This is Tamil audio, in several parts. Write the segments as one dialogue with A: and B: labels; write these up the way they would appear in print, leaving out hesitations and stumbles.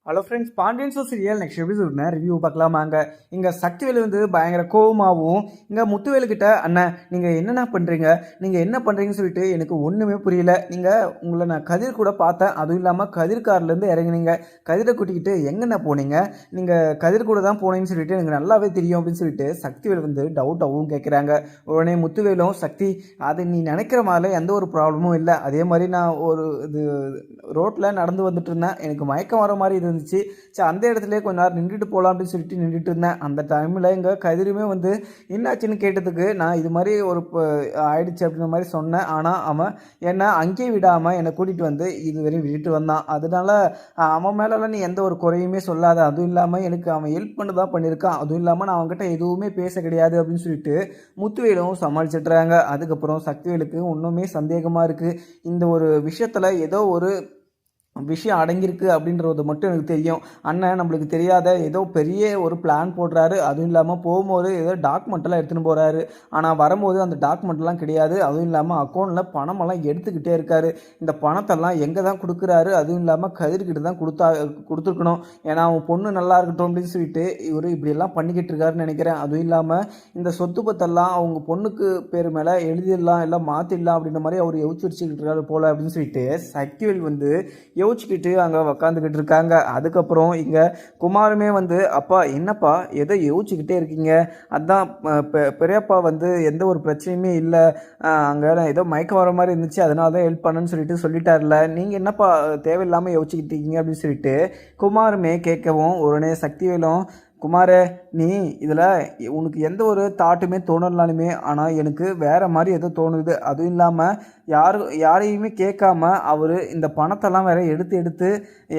A: Hello friends, Pandian store serial next episode review பார்க்கலாமாங்க. இங்கே சக்திவேலு வந்து பயங்கர கோவமாகவும் இங்கே முத்துவேலு கிட்ட அண்ணன் நீங்கள் என்னென்ன பண்ணுறீங்க, நீங்கள் என்ன பண்ணுறீங்கன்னு சொல்லிட்டு எனக்கு ஒன்றுமே புரியல. உங்களை நான் கதிர் கூட பார்த்தேன், அதுவும் இல்லாமல் கதிர் கார்லேருந்து இறங்கினீங்க, கதிரை கூட்டிக்கிட்டு எங்கென்ன போனீங்க, நீங்கள் கதிர் கூட தான் போனீங்கன்னு சொல்லிட்டு எனக்கு நல்லாவே தெரியும் அப்படின்னு சொல்லிட்டு சக்திவேலு வந்து டவுட்டாகவும் கேட்குறாங்க. உடனே முத்துவேலும் சக்தி அது நீ நினைக்கிற மாதிரில எந்த ஒரு ப்ராப்ளமும் இல்லை, அதே மாதிரி நான் ஒரு இது ரோட்டில் நடந்து வந்துட்டு இருந்தேன், எனக்கு மயக்கம் வர மாதிரி இருந்துச்சு. சரி அந்த இடத்துல கொஞ்ச நேரம் நின்றுட்டு போகலாம் அப்படின்னு சொல்லிட்டு நின்றுட்டு இருந்தேன். அந்த டைமில் எங்கள் கதிருமே வந்து என்னாச்சுன்னு கேட்டதுக்கு நான் இது மாதிரி ஒரு ஆயிடுச்சு அப்படின்ற மாதிரி சொன்னேன். ஆனால் அவன் என்னை அங்கேயே விடாமல் என்னை கூட்டிகிட்டு வந்து இதுவரையும் விட்டுட்டு வந்தான். அதனால அவன் மேலெல்லாம் நீ எந்த ஒரு குறையுமே சொல்லாத, அதுவும் இல்லாமல் எனக்கு அவன் ஹெல்ப் பண்ணி தான் பண்ணியிருக்கான், அதுவும் இல்லாமல் நான் அவன்கிட்ட எதுவுமே பேச கிடையாது அப்படின்னு சொல்லிட்டு முத்துவேலும் சமாளிச்சிட்றாங்க. அதுக்கப்புறம் சக்திவேலுக்கு ஒன்றுமே சந்தேகமாக இருக்குது, இந்த ஒரு விஷயத்தில் ஏதோ ஒரு விஷயம் அடங்கியிருக்கு அப்படின்றது மட்டும் எனக்கு தெரியும். அண்ணன் நம்மளுக்கு தெரியாத ஏதோ பெரிய ஒரு பிளான் போடுறாரு, அதுவும் இல்லாமல் போகும்போது ஏதோ டாக்குமெண்ட்டெல்லாம் எடுத்துகிட்டு போகிறாரு, ஆனால் வரும்போது அந்த டாக்குமெண்ட்லாம் கிடையாது, அதுவும் இல்லாமல் அக்கௌண்ட்டில் பணமெல்லாம் எடுத்துக்கிட்டே இருக்காரு. இந்த பணத்தெல்லாம் எங்கே தான் கொடுக்குறாரு, அதுவும் இல்லாமல் கதிர்கிட்ட தான் கொடுத்துருக்கணும், ஏன்னா அவன் பொண்ணு நல்லா இருக்கட்டும் அப்படின்னு சொல்லிட்டு இவர் இப்படியெல்லாம் பண்ணிக்கிட்டு இருக்காருன்னு நினைக்கிறேன். அதுவும் இல்லாமல் இந்த சொத்து பத்தெல்லாம் அவங்க பொண்ணுக்கு பேர் மேலே எழுதிடலாம், எல்லாம் மாற்றிடலாம் அப்படின்ற மாதிரி அவர் யோசிச்சு வச்சுக்கிட்டு இருக்காரு போல் அப்படின்னு சொல்லிட்டு சக்திவேல் வந்து யோசிச்சுக்கிட்டு அங்கே உக்காந்துக்கிட்டு இருக்காங்க. அதுக்கப்புறம் இங்கே குமாருமே வந்து அப்பா என்னப்பா ஏதோ யோசிச்சுக்கிட்டே இருக்கீங்க, அதான் பெரியப்பா வந்து எந்த ஒரு பிரச்சனையுமே இல்லை, அங்கே ஏதோ மயக்கம் வர மாதிரி இருந்துச்சு, அதனால தான் ஹெல்ப் பண்ணுன்னு சொல்லிட்டார்ல, நீங்கள் என்னப்பா தேவையில்லாமல் யோசிச்சுக்கிட்டு இருக்கீங்க அப்படின்னு சொல்லிட்டு குமாருமே கேட்கவும் உடனே சக்திவேலும் குமாரே நீ இதில் உனக்கு எந்த ஒரு தாட்டுமே தோணலாலுமே, ஆனால் எனக்கு வேறு மாதிரி ஏதோ தோணுது, அதுவும் இல்லாமல் யாரையுமே கேட்காம அவர் இந்த பணத்தெல்லாம் வேற எடுத்து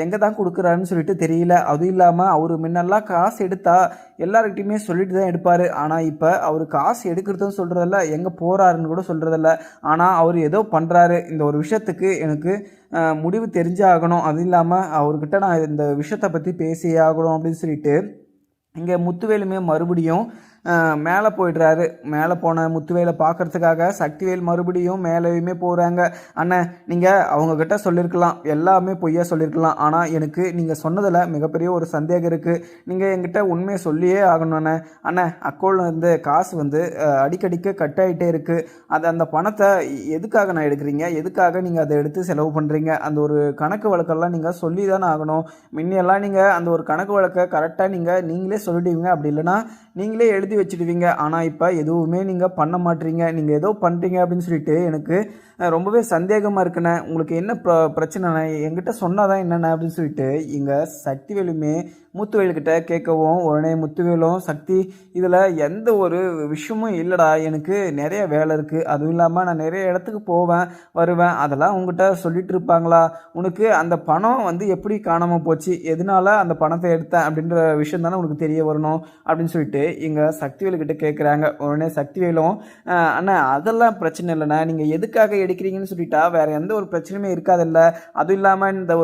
A: எங்கே தான் கொடுக்குறாருன்னு சொல்லிட்டு தெரியல. அதுவும் இல்லாமல் அவர் முன்னெல்லாம் காசு எடுத்தா எல்லாருக்கிட்டையுமே சொல்லிட்டு தான் எடுப்பார், ஆனால் இப்போ அவர் காசு எடுக்கிறதும் சொல்கிறதில்ல, எங்கே போகிறாருன்னு கூட சொல்கிறதில்ல, ஆனால் அவர் ஏதோ பண்ணுறாரு, இந்த ஒரு விஷயத்துக்கு எனக்கு முடிவு தெரிஞ்சே ஆகணும், அதுவும் இல்லாமல் அவர்கிட்ட நான் இந்த விஷயத்தை பற்றி பேசியே ஆகணும் அப்படின்னு சொல்லிட்டு இங்கே முத்துவேலுமே மறுபடியும் மேலே போய்ட்றாரு. மேலே போன முத்துவேலை பார்க்குறதுக்காக சக்திவேல் மறுபடியும் மேலேயுமே போகிறாங்க. அண்ணன் நீங்கள் அவங்கக்கிட்ட சொல்லியிருக்கலாம், எல்லாமே பொய்யா சொல்லியிருக்கலாம், ஆனால் எனக்கு நீங்கள் சொன்னதில் மிகப்பெரிய ஒரு சந்தேகம் இருக்குது, நீங்கள் என்கிட்ட உண்மையை சொல்லியே ஆகணும் அண்ணன். அக்கௌண்ட்டில் வந்து காசு வந்து அடிக்கடிக்கு கட் ஆகிட்டே இருக்குது, அந்த பணத்தை எதுக்காக நான் எடுக்கிறீங்க, எதுக்காக நீங்கள் அதை எடுத்து செலவு பண்ணுறீங்க, அந்த ஒரு கணக்கு வழக்கெல்லாம் நீங்கள் சொல்லி தானே ஆகணும். முன்னையெல்லாம் நீங்கள் அந்த ஒரு கணக்கு வழக்கை கரெக்டாக நீங்களே சொல்லிடுவீங்க, அப்படி இல்லைனா நீங்களே எழுதி வச்சுடுவீங்க, ஆனால் இப்போ எதுவுமே நீங்கள் பண்ண மாட்டீங்க, நீங்கள் ஏதோ பண்ணுறீங்க அப்படின்னு சொல்லிட்டு எனக்கு ரொம்பவே சந்தேகமாக இருக்குண்ணே, உங்களுக்கு என்ன பிரச்சனைண்ணே, என்கிட்ட சொன்னாதான் என்னென்ன அப்படின்னு சொல்லிட்டு இங்கே சக்திவேலுமே முத்துவேலுக்கிட்ட கேட்கவும் உடனே முத்துவேலும் சக்தி இதில் எந்த ஒரு விஷயமும் இல்லைடா, எனக்கு நிறைய வேலை இருக்குது, அதுவும் இல்லாமல் நான் நிறைய இடத்துக்கு போவேன் வருவேன், அதெல்லாம் உங்ககிட்ட சொல்லிட்டு இருப்பாங்களா, உனக்கு அந்த பணம் வந்து எப்படி காணாமல் போச்சு, எதனால அந்த பணத்தை எடுத்தேன் அப்படின்ற விஷயம் தானே உனக்கு தெரிய வரணும் அப்படின்னு சொல்லிட்டு இங்கே சக்திவேலுக்கிட்ட கேட்குறாங்க. உடனே சக்திவேலும் அண்ணா அதெல்லாம் பிரச்சனை இல்லைண்ணா, நீங்கள் எதுக்காக எடுக்கிறீங்கன்னு சொல்லிட்டா வேற எந்த ஒரு பிரச்சனையுமே இருக்காதில்ல, அதுவும் இல்லாமல் இந்த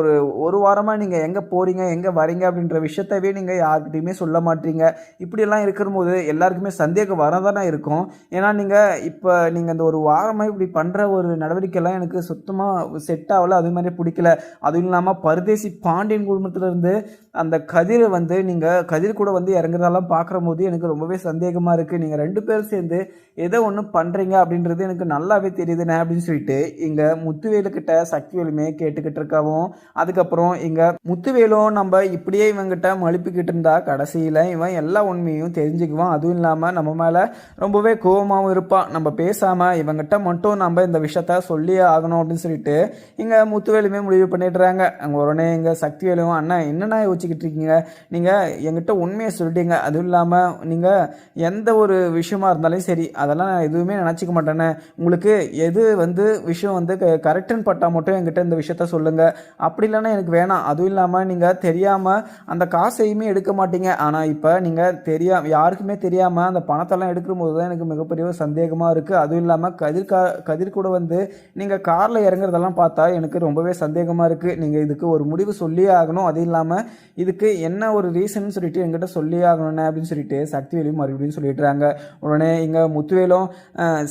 A: ஒரு வாரமாக நீங்கள் எங்கே போகிறீங்க எங்கே வரீங்க அப்படின்ற விஷயத்தவே நீங்கள் யார்கிட்டையுமே சொல்ல மாட்டீங்க, இப்படியெல்லாம் இருக்கும்போது எல்லாருக்குமே சந்தேகம் வரதானே இருக்கும். ஏன்னா நீங்கள் இந்த ஒரு வாரமாக இப்படி பண்ணுற ஒரு நடவடிக்கைலாம் எனக்கு சுத்தமாக செட் ஆகலை, அது மாதிரி பிடிக்கல, அதுவும் இல்லாமல் பரதேசி பாண்டியன் குடும்பத்திலேருந்து அந்த கதிரை வந்து நீங்கள் கதிர் கூட வந்து இறங்குறதெல்லாம் பார்க்குற போது எனக்கு ரொம்பவே சந்தேகமாக இருக்குது, நீங்கள் 2 பேரும் சேர்ந்து ஏதோ ஒன்று பண்ணுறீங்க அப்படின்றது எனக்கு நல்லாவே தெரியுதுண்ணே அப்படின்னு சொல்லிட்டு இங்கே முத்துவேலுக்கிட்ட சக்திவேலுமே கேட்டுக்கிட்டு இருக்காவும். அதுக்கப்புறம் இங்கே முத்துவேலும் நம்ம இப்படியே இவங்கிட்ட மழுப்பிக்கிட்டு இருந்தா கடைசியில் இவன் எல்லா உண்மையும் தெரிஞ்சுக்குவான், அதுவும் இல்லாமல் நம்ம மேலே ரொம்பவே கோபமாகவும் இருப்பான், நம்ம பேசாமல் இவங்கிட்ட மட்டும் நம்ம இந்த விஷயத்த சொல்லியே ஆகணும் அப்படின்னு சொல்லிட்டு இங்கே முத்துவேலுமே முடிவு பண்ணிடுறாங்க. அங்கே உடனே இங்கே சக்திவேலும் அண்ணா என்னென்ன யோசிச்சுக்கிட்டு இருக்கீங்க, நீங்கள் என்கிட்ட உண்மையை சொல்லிட்டீங்க, அதுவும் இல்லாமல் நீங்கள் எந்த ஒரு விஷயமா இருந்தாலும் சரி அதெல்லாம் நான் எதுவுமே நினச்சிக்க மாட்டேனே, உங்களுக்கு எது வந்து விஷயம் வந்து கரெக்டுன்னு பட்டால் மட்டும் என்கிட்ட இந்த விஷயத்த சொல்லுங்கள், அப்படி இல்லைன்னா எனக்கு வேணாம், அதுவும் இல்லாமல் நீங்கள் தெரியாமல் அந்த காசையுமே எடுக்க மாட்டீங்க, ஆனால் இப்போ நீங்கள் யாருக்குமே தெரியாமல் அந்த பணத்தெல்லாம் எடுக்கும்போது தான் எனக்கு மிகப்பெரிய ஒரு சந்தேகமாக இருக்குது, அதுவும் இல்லாமல் கதிர் கூட வந்து நீங்கள் காரில் இறங்குறதெல்லாம் பார்த்தா எனக்கு ரொம்பவே சந்தேகமாக இருக்குது, நீங்கள் இதுக்கு ஒரு முடிவு சொல்லியே ஆகணும், அதுவும் இல்லாமல் இதுக்கு என்ன ஒரு ரீசன் சொல்லிட்டு என்கிட்ட சொல்லியே ஆகணும்னு அப்படின்னு சொல்லிட்டு சக்திவேலும் மறுபடியும் சொல்லிடுறாங்க. உடனே இங்கே முத்துவேலும்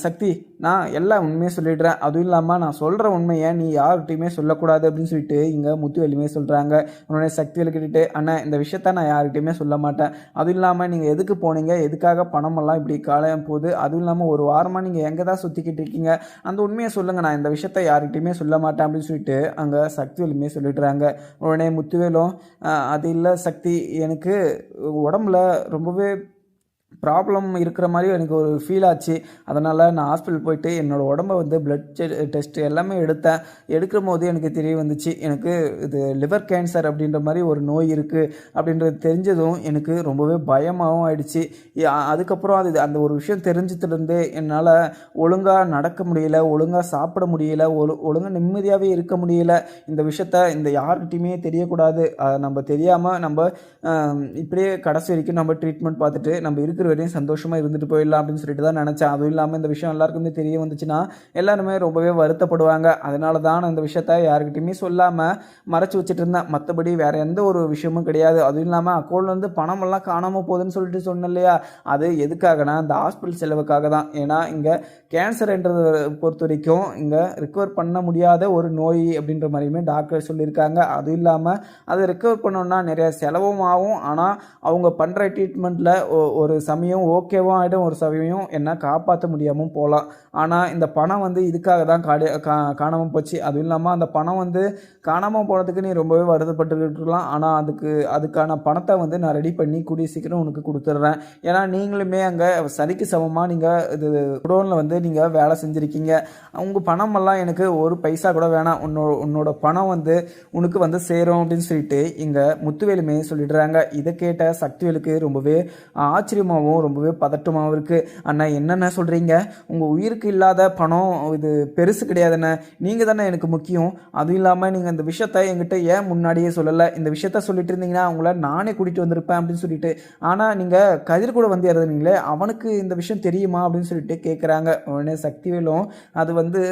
A: சக்தி நான் எல்லா உண்மையும் சொல்லிடுறேன். அதுவும் இல்லாமல் நான் சொல்கிற உண்மையை நீ யார்கிட்டையுமே சொல்லக்கூடாது அப்படின்னு சொல்லிட்டு இங்கே முத்துவேலுமே சொல்கிறாங்க. உடனே சக்திவேல் கேட்டுட்டு, அண்ணன் இந்த விஷயத்த நான் யார்கிட்டையுமே சொல்ல மாட்டேன். அதுவும் இல்லாமல் நீங்கள் எதுக்கு போனீங்க, எதுக்காக பணமெல்லாம் இப்படி காலையும் போகுது, அதுவும் இல்லாமல் ஒரு வாரமாக நீங்கள் எங்கே தான் சுற்றிக்கிட்டு இருக்கீங்க, அந்த உண்மையை சொல்லுங்கள், நான் இந்த விஷயத்த யார்கிட்டையுமே சொல்ல மாட்டேன் அப்படின்னு சொல்லிட்டு அங்கே சக்திவேலுமே சொல்லிடுறாங்க. உடனே முத்துவேலும், அது இல்லை சக்தி, எனக்கு உடம்புல ரொம்பவே ப்ராப்ளம் இருக்கிற மாதிரி எனக்கு ஒரு ஃபீல் ஆச்சு. அதனால் நான் ஹாஸ்பிட்டல் போயிட்டு என்னோடய உடம்பை வந்து பிளட் டெஸ்ட் எல்லாமே எடுத்தேன். எடுக்கிற போது எனக்கு தெரிய வந்துச்சு, எனக்கு இது லிவர் கேன்சர் அப்படின்ற மாதிரி ஒரு நோய் இருக்குது அப்படின்றது தெரிஞ்சதும் எனக்கு ரொம்பவே பயமாகவும் ஆயிடுச்சு. அதுக்கப்புறம் அந்த ஒரு விஷயம் தெரிஞ்சதுலேருந்து என்னால் ஒழுங்காக நடக்க முடியல, ஒழுங்காக சாப்பிட முடியல, ஒழுங்காக நிம்மதியாகவே இருக்க முடியல. இந்த விஷயத்த இந்த யார்கிட்டையுமே தெரியக்கூடாது, நம்ம தெரியாமல் நம்ம இப்படியே கடைசி வரைக்கும் நம்ம ட்ரீட்மெண்ட் பார்த்துட்டு நம்ம இருக்கிற வரையும் சந்தோஷமாக இருந்துட்டு போயிடலாம் அப்படின்னு சொல்லிட்டு தான் நினச்சேன். அதுவும் இல்லாமல் இந்த விஷயம் எல்லாருக்குமே தெரிய வந்துச்சுன்னா எல்லாருமே ரொம்பவே வருத்தப்படுவாங்க. அதனால தான் நான் இந்த விஷயத்த யாருக்கிட்டையுமே சொல்லாமல் மறைச்சி வச்சுட்டு இருந்தேன். மற்றபடி வேறு எந்த ஒரு விஷயமும் கிடையாது. அதுவும் இல்லாமல் அக்கௌண்ட்லேருந்து பணமெல்லாம் காணாமல் போகுதுன்னு சொல்லிட்டு சொன்னேன் இல்லையா, அது எதுக்காகனா இந்த ஹாஸ்பிட்டல் செலவுக்காக தான். ஏன்னா இங்கே கேன்சர்ன்றதை பொறுத்த வரைக்கும் இங்கே ரிக்கவர் பண்ண முடியாத ஒரு நோய் அப்படின்ற மாதிரியுமே டாக்டர் சொல்லியிருக்காங்க. அதுவும் இல்லாமல் அதை ரிக்கவர் பண்ணோன்னா நிறைய செலவும் ஆகும். ஆனால் அவங்க பண்ணுற ட்ரீட்மெண்ட்டில் ஒரு சமயம் ஓகேவும் ஆகிடும், ஒரு சமயம் என்ன காப்பாற்ற முடியாமல் போகலாம். ஆனால் இந்த பணம் வந்து இதுக்காக தான் காணாமல் போச்சு. அதுவும் இல்லாமல் அந்த பணம் வந்து காணாமல் போனதுக்கு நீ ரொம்பவே வருத்தப்பட்டுக்கிட்டு இருக்கலாம். ஆனால் அதுக்கான பணத்தை வந்து நான் ரெடி பண்ணி கூடிய சீக்கிரம் உனக்கு கொடுத்துட்றேன். ஏன்னா நீங்களுமே அங்கே சரிக்கு சமமாக நீங்கள் இது குடோனில் வந்து நீங்கள் வேலை செஞ்சுருக்கீங்க. உங்கள் பணமெல்லாம் எனக்கு ஒரு பைசா கூட வேணாம், உன்னோட பணம் வந்து உனக்கு வந்து சேரும் அப்படின்னு சொல்லிட்டு இங்கே முத்துவேலுமே சொல்லிடுறாங்க. இதை கேட்ட சக்திவேலுக்கு ரொம்பவே ஆச்சரியமாகவும் ரொம்பவே பதட்டமாகவும் இருக்குது. அண்ணா என்னென்ன சொல்கிறீங்க, உங்கள் உயிருக்கு இல்லாத பணம் இது பெருசு கிடையாதுண்ணே, நீங்கள் தானே எனக்கு முக்கியம். அதுவும் இல்லாமல் நீங்கள் இந்த விஷயத்த என்கிட்ட ஏன் முன்னாடியே சொல்லலை, இந்த விஷயத்த சொல்லிட்டு இருந்தீங்கன்னா அவங்கள நானே கூட்டிகிட்டு வந்திருப்பேன் அப்படின்னு சொல்லிட்டு. ஆனால் நீங்கள் கதிர் கூட வந்து இறந்துனீங்களே, அவனுக்கு இந்த விஷயம் தெரியுமா அப்படின்னு சொல்லிட்டு கேட்குறாங்க. உடனே சக்திவேலும், அது வந்து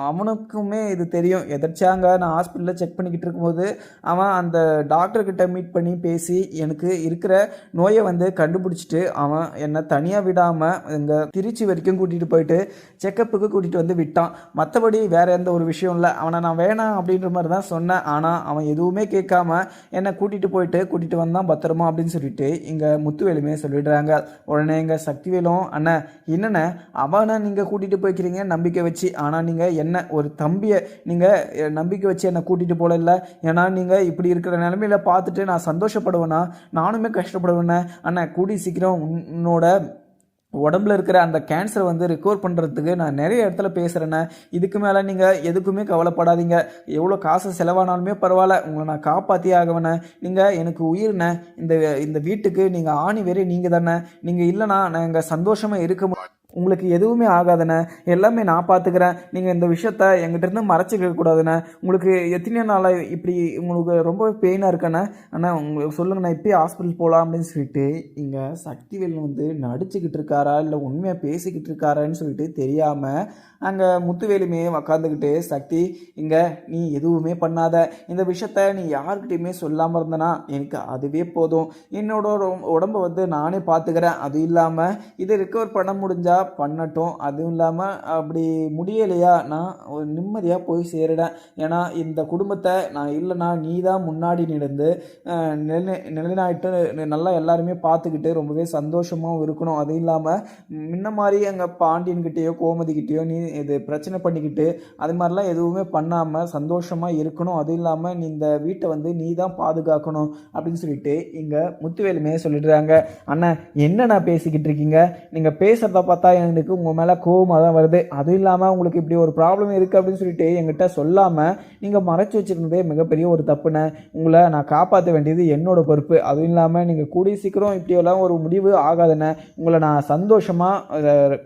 A: அவனுக்குமே இது தெரியும். எதர்ச்சாங்க நான் ஹாஸ்பிட்டலில் செக் பண்ணிக்கிட்டு இருக்கும்போது அவன் அந்த டாக்டர்கிட்ட மீட் பண்ணி பேசி எனக்கு இருக்கிற நோயை வந்து கண்டுபிடிச்சிட்டு அவன் என்னை தனியாக விடாமல் இங்கே திருச்சி வரைக்கும் கூட்டிகிட்டு போயிட்டு செக்கப்புக்கு கூட்டிகிட்டு வந்து விட்டான். மற்றபடி வேறு எந்த ஒரு விஷயம் இல்லை. அவனை நான் வேணாம் அப்படின்ற மாதிரி தான் சொன்னேன். ஆனால் அவன் எதுவுமே கேட்காம என்னை கூட்டிகிட்டு வந்தான் பத்திரமா அப்படின்னு சொல்லிட்டு இங்கே முத்துவேலுமே சொல்லிடுறாங்க. உடனே எங்கள் சக்திவேலும், அண்ணன் என்னென்ன அவனை நீங்கள் கூட்டிகிட்டு போய்க்கிறீங்க நம்பிக்கை வச்சு, ஆனால் நீங்கள் என்ன ஒரு தம்பியை நீங்கள் நம்பிக்கை வச்சு என்னை கூட்டிகிட்டு போகல. ஏன்னா நீங்கள் இப்படி இருக்கிற நிலைமையில பார்த்துட்டு நான் சந்தோஷப்படுவேன்னா, நானுமே கஷ்டப்படுவேண்ணே. அண்ணன் கூடி சீக்கிரம் உன்னோட உடம்புல இருக்கிற அந்த கேன்சரை வந்து ரிகவர் பண்ணுறதுக்கு நான் நிறைய இடத்துல பேசுகிறேண்ணே. இதுக்கு மேலே நீங்கள் எதுக்குமே கவலைப்படாதீங்க. எவ்வளோ காசு செலவானாலுமே பரவாயில்ல, உங்களை நான் காப்பாற்றியே ஆகவேண்ணே. நீங்கள் எனக்கு உயிர்ண்ணே. இந்த வீட்டுக்கு நீங்கள் ஆணி வேறே நீங்கள் தானே. நீங்கள் இல்லைனா நான் எங்கள் சந்தோஷமாக இருக்க உங்களுக்கு எதுவுமே ஆகாதுண்ணே, எல்லாமே நான் பார்த்துக்கிறேன். நீங்கள் இந்த விஷயத்த எங்கிட்டேருந்து மறைச்சிக்க கூடாதுண்ணே. உங்களுக்கு எத்தனை நாளாக இப்படி உங்களுக்கு ரொம்ப பெயினாக இருக்கண்ணே, ஆனால் உங்களுக்கு சொல்லுங்கண்ணா, இப்போயே ஹாஸ்பிட்டல் போகலாம் அப்படின்னு சொல்லிட்டு இங்கே சக்திவேல் வந்து நடிச்சுக்கிட்டு இருக்காரா இல்லை உண்மையாக பேசிக்கிட்டு இருக்காரான்னு சொல்லிட்டு தெரியாமல் அங்கே முத்துவேலுமே உக்காந்துக்கிட்டு, சக்தி இங்கே நீ எதுவுமே பண்ணாத, இந்த விஷயத்த நீ யாருக்கிட்டையுமே சொல்லாமல் இருந்தனா எனக்கு அதுவே போதும், என்னோட உடம்பை வந்து நானே பார்த்துக்கிறேன். அதுவும் இல்லாமல் இதை ரிக்கவர் பண்ண முடிஞ்சால் பண்ணட்டும், அதுவும் இல்லாமல் அப்படி முடியலையா நான் ஒரு நிம்மதியாக போய் சேரிடேன். ஏன்னா இந்த குடும்பத்தை நான் இல்லைனா நீ தான் முன்னாடி நடந்து நிலைநாயிட்டு நல்லா எல்லாருமே பார்த்துக்கிட்டு ரொம்பவே சந்தோஷமாகவும் இருக்கணும். அதுவும் இல்லாமல் முன்ன மாதிரி அங்கே பாண்டியன்கிட்டேயோ கோமதிக்கிட்டேயோ நீ இது பிரச்சனை பண்ணிக்கிட்டு அது மாதிரிலாம் எதுவுமே பண்ணாமல் சந்தோஷமாக இருக்கணும். அதுவும் இல்லாமல் நீ இந்த வீட்டை வந்து நீ தான் பாதுகாக்கணும் அப்படின்னு சொல்லிட்டு இங்கே முத்துவேலுமே சொல்லிடுறாங்க. அண்ணன் என்னண்ணா பேசிக்கிட்டு இருக்கீங்க, நீங்கள் பேசுகிறத பார்த்தா எனக்கு உங்கள் மேலே கோவமாக தான் வருது. அதுவும் இல்லாமல் உங்களுக்கு இப்படி ஒரு ப்ராப்ளம் இருக்குது அப்படின்னு சொல்லிட்டு என்கிட்ட சொல்லாமல் நீங்கள் மறைச்சி வச்சுருந்ததே மிகப்பெரிய ஒரு தப்புண்ணே. உங்களை நான் காப்பாற்ற வேண்டியது என்னோட பொறுப்பு. அதுவும் இல்லாமல் நீங்கள் கூடிய சீக்கிரம் இப்படியெல்லாம் ஒரு முடிவு ஆகாதுண்ணே, உங்களை நான் சந்தோஷமாக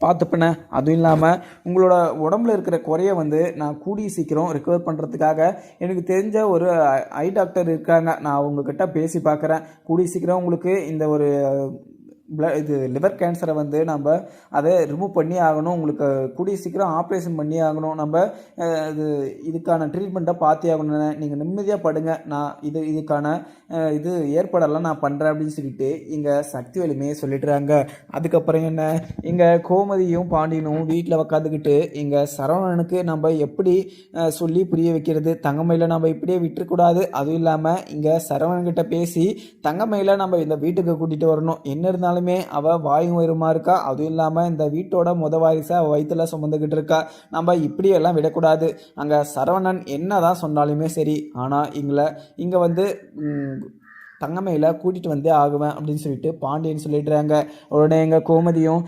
A: பார்த்துப்பேண்ணே. அதுவும் இல்லாமல் உங்களோட உடம்புல இருக்கிற குறைய வந்து நான் கூடிய சீக்கிரம் ரிகவர் பண்ணுறதுக்காக எனக்கு தெரிஞ்ச ஒரு ஐ டாக்டர் இருக்காங்க, நான் அவங்கக்கிட்ட பேசி பார்க்குறேன். கூடிய சீக்கிரம் உங்களுக்கு இந்த ஒரு இது லிவர் கேன்சரை வந்து நம்ம அதை ரிமூவ் பண்ணி ஆகணும், உங்களுக்கு கூடிய சீக்கிரம் ஆப்ரேஷன் பண்ணி ஆகணும், நம்ம இது இதுக்கான ட்ரீட்மெண்ட்டை பார்த்தே ஆகணும், நீங்கள் நிம்மதியாக படுங்க, நான் இதுக்கான இது ஏற்பாடெல்லாம் நான் பண்ணுறேன் அப்படின்னு சொல்லிட்டு இங்கே சக்திவேலுமே சொல்லிட்டுறாங்க. அதுக்கப்புறம் என்ன, இங்கே கோமதியும் பாண்டியனும் வீட்டில் உக்காந்துக்கிட்டு இங்கே சரவணனுக்கு நம்ம எப்படி சொல்லி புரிய வைக்கிறது, தங்கமயில நம்ம இப்படியே விட்டுறக்கூடாது, அதுவும் இல்லாமல் இங்கே சரவணன்கிட்ட பேசி தங்கமயில நம்ம இந்த வீட்டுக்கு கூட்டிகிட்டு வரணும், என்ன இருந்தாலுமே அவள் வாயும் வருமா இருக்கா, அதுவும் இல்லாமல் இந்த வீட்டோட வாரிசை அவள் வயிற்றுல சுமந்துக்கிட்டு இருக்கா, நம்ம இப்படியெல்லாம் விடக்கூடாது, அங்கே சரவணன் என்ன தான் சொன்னாலுமே சரி, ஆனால் இங்கே வந்து தங்கமயில கூட்டிகிட்டு வந்தே ஆகுவேன் அப்படின்னு சொல்லிட்டு பாண்டியன் சொல்லிடுறாங்க. உடனே எங்கள் கோமதியும்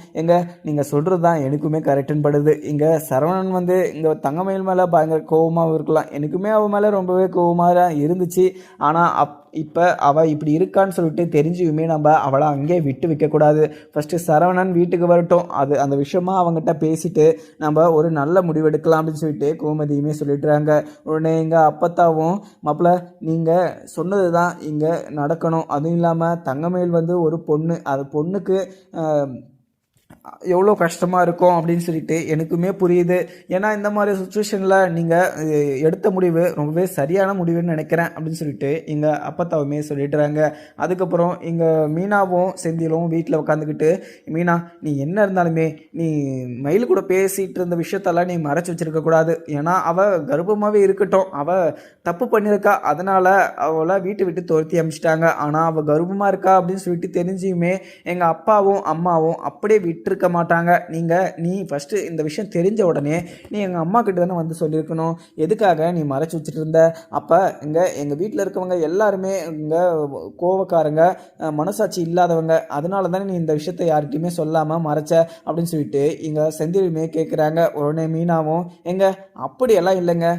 A: நீங்கள் சொல்கிறது தான் எனக்குமே கரெக்டுன்னு படுது, இங்கே சரவணன் வந்து இங்கே தங்கமயில் மேலே பயங்கர கோபமாகவும் இருக்கலாம், எனக்குமே அவன் மேலே ரொம்பவே கோபமாக தான் இருந்துச்சு, ஆனால் இப்போ அவள் இப்படி இருக்கான்னு சொல்லிட்டு தெரிஞ்சுக்குமே நம்ம அவளை அங்கேயே விட்டு வைக்கக்கூடாது, ஃபஸ்ட்டு சரவணன் வீட்டுக்கு வரட்டும், அந்த விஷயமா அவங்ககிட்ட பேசிட்டு நம்ம ஒரு நல்ல முடிவெடுக்கலாம் அப்படின்னு சொல்லிட்டு கோமதியுமே சொல்லிடுறாங்க. உடனே எங்கள் அப்பத்தாவும் மாப்பிள்ள நீங்கள் சொன்னது தான் இங்கே நடக்கணும், அதுவும் இல்லாமல் தங்கமயில் வந்து ஒரு பொண்ணு, அது பொண்ணுக்கு எவ்வளோ கஷ்டமாக இருக்கும் அப்படின்னு சொல்லிட்டு எனக்குமே புரியுது, ஏன்னா இந்த மாதிரி சுச்சுவேஷனில் நீங்கள் எடுத்த முடிவு ரொம்பவே சரியான முடிவுன்னு நினைக்கிறேன் அப்படின்னு சொல்லிட்டு எங்கள் அப்பத்தாவுமே சொல்லிட்டுறாங்க. அதுக்கப்புறம் எங்கள் மீனாவும் செந்திலும் வீட்டில் உட்காந்துக்கிட்டு, மீனா நீ என்ன இருந்தாலுமே நீ மயில் கூட பேசிகிட்டு இருந்த விஷயத்தெல்லாம் நீ மறைச்சி வச்சுருக்கக்கூடாது, ஏன்னா அவள் கர்ப்பமாகவே இருக்கட்டும், அவள் தப்பு பண்ணியிருக்கா, அதனால் அவளை வீட்டை விட்டு துரத்தி அமிச்சிட்டாங்க, ஆனால் அவள் கர்ப்பமாக இருக்கா அப்படின்னு சொல்லிட்டு தெரிஞ்சுமே எங்கள் அப்பாவும் அம்மாவும் அப்படியே விட்டுருக்க மாட்டாங்க, நீ ஃபஸ்ட்டு இந்த விஷயம் தெரிஞ்ச உடனே நீ எங்கள் அம்மா கிட்ட தானே வந்து சொல்லியிருக்கணும், எதுக்காக நீ மறைச்சி வச்சுட்டு இருந்த, அப்போ எங்கள் வீட்டில் இருக்கவங்க எல்லாருமே இங்கே கோவக்காரங்க, மனசாட்சி இல்லாதவங்க, அதனால தானே நீ இந்த விஷயத்தை யார்கிட்டையுமே சொல்லாமல் மறைச்ச அப்படின்னு சொல்லிட்டு இங்கே செந்திலுமே கேட்குறாங்க. உடனே மீனாவும் அப்படியெல்லாம் இல்லைங்க,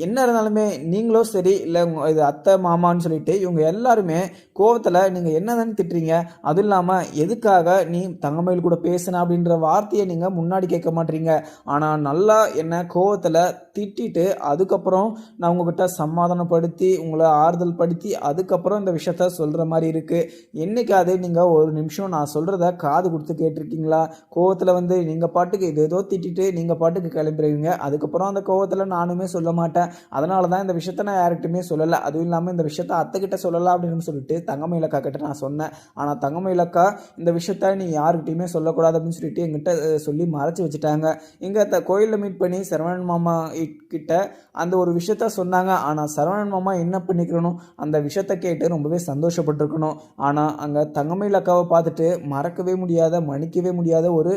A: என்ன இருந்தாலுமே நீங்களும் சரி இல்லை இது அத்தை மாமான்னு சொல்லிட்டு இவங்க எல்லாருமே கோவத்தில் நீங்கள் என்ன தானே திட்டுறீங்க, அதுவும் இல்லாமல் எதுக்காக நீ தங்கமயில் கூட பேசினா அப்படின்ற வார்த்தையை நீங்கள் முன்னாடி கேட்க மாட்டீங்க, ஆனால் நல்லா என்ன கோவத்தில் திட்டிட்டு அதுக்கப்புறம் நான் உங்ககிட்ட சமாதானப்படுத்தி உங்களை ஆறுதல் படுத்தி அதுக்கப்புறம் இந்த விஷயத்த சொல்கிற மாதிரி இருக்குது, என்னைக்காவது நீங்கள் ஒரு நிமிஷம் நான் சொல்கிறத காது கொடுத்து கேட்டிருக்கீங்களா, கோவத்தில் வந்து நீங்கள் பாட்டுக்கு ஏதோ திட்டிட்டு நீங்கள் பாட்டுக்கு கிளம்பிடுவீங்க, அதுக்கப்புறம் அந்த கோவத்தில் நானுமே சொல்ல மாட்டேன், அதனால தான் இந்த விஷயத்த நான் யார்கிட்டையுமே சொல்லலை, அதுவும் இல்லாமல் இந்த விஷயத்த அத்தைக்கிட்ட சொல்லலாம் அப்படின்னு சொல்லிட்டு தங்கமயிலக்கா கிட்ட நான் சொன்னேன், ஆனால் தங்கமயிலக்கா இந்த விஷயத்த நீ யாருக்கிட்டையுமே சொல்லக்கூடாது அப்படின்னு சொல்லிட்டு எங்கிட்ட சொல்லி மறைச்சி வச்சுட்டாங்க, இங்கே கோயிலில் மீட் பண்ணி சரவணன் மாமா கிட்ட அந்த ஒரு விஷயத்த சொன்னாங்க, ஆனால் சரவணன் மாமா என்ன பண்ணிக்கணும் அந்த விஷயத்த கேட்டு ரொம்பவே சந்தோஷப்பட்டிருக்கணும், ஆனால் அங்கே தங்கமயில் அக்காவை பார்த்துட்டு மறக்கவே முடியாத மன்னிக்கவே முடியாத ஒரு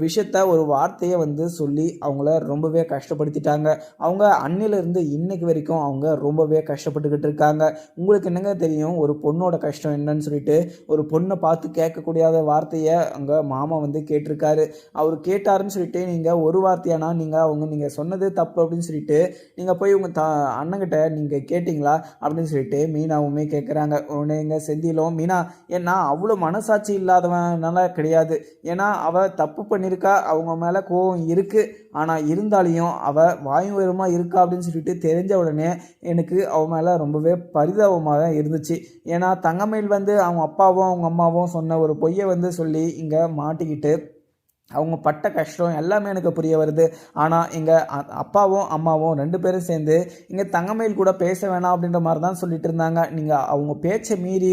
A: விஷயத்த ஒரு வார்த்தையை வந்து சொல்லி அவங்கள ரொம்பவே கஷ்டப்படுத்திட்டாங்க, அவங்க அன்னிலிருந்து இன்னைக்கு வரைக்கும் அவங்க ரொம்பவே கஷ்டப்பட்டுக்கிட்டு இருக்காங்க. உங்களுக்கு என்னங்க தெரியும் ஒரு பொண்ணோட கஷ்டம் என்னன்னு சொல்லிட்டு, ஒரு பொண்ணை பார்த்து கேட்கக்கூடியாத வார்த்தையை அங்கே மாமா வந்து கேட்டிருக்காரு, அவர் கேட்டாருன்னு சொல்லிட்டு நீங்கள் ஒரு வார்த்தையானா நீங்கள் சொன்னது தப்பு அப்படின்னு சொல்லிட்டு நீங்கள் போய் உங்கள் அண்ணங்கிட்ட நீங்கள் கேட்டிங்களா அப்படின்னு சொல்லிட்டு மீனாவுமே கேட்குறாங்க. உடனே எங்கள் செந்திலும் மீனா ஏன்னா அவ்வளோ மனசாட்சி இல்லாதவனால கிடையாது, ஏன்னா அவள் தப்பு பண்ணியிருக்கா, அவங்க மேலே கோவம் இருக்குது, ஆனால் இருந்தாலையும் அவள் வாயும் உயரமாக இருக்கா அப்படின்னு சொல்லிட்டு தெரிஞ்ச உடனே எனக்கு அவன் மேலே ரொம்பவே பரிதாபமாக தான் இருந்துச்சு, ஏன்னா தங்கமயில் வந்து அவங்க அப்பாவும் அவங்க அம்மாவும் சொன்ன ஒரு பொய்யை வந்து சொல்லி இங்கே மாட்டிக்கிட்டு அவங்க பட்ட கஷ்டம் எல்லாமே எனக்கு புரிய வருது, ஆனால் எங்கள் அப்பாவும் அம்மாவும் 2 பேரும் சேர்ந்து இங்கே தங்கமயில் கூட பேச வேணாம் அப்படின்ற மாதிரி தான் சொல்லிட்டு இருந்தாங்க, நீங்கள் அவங்க பேச்சை மீறி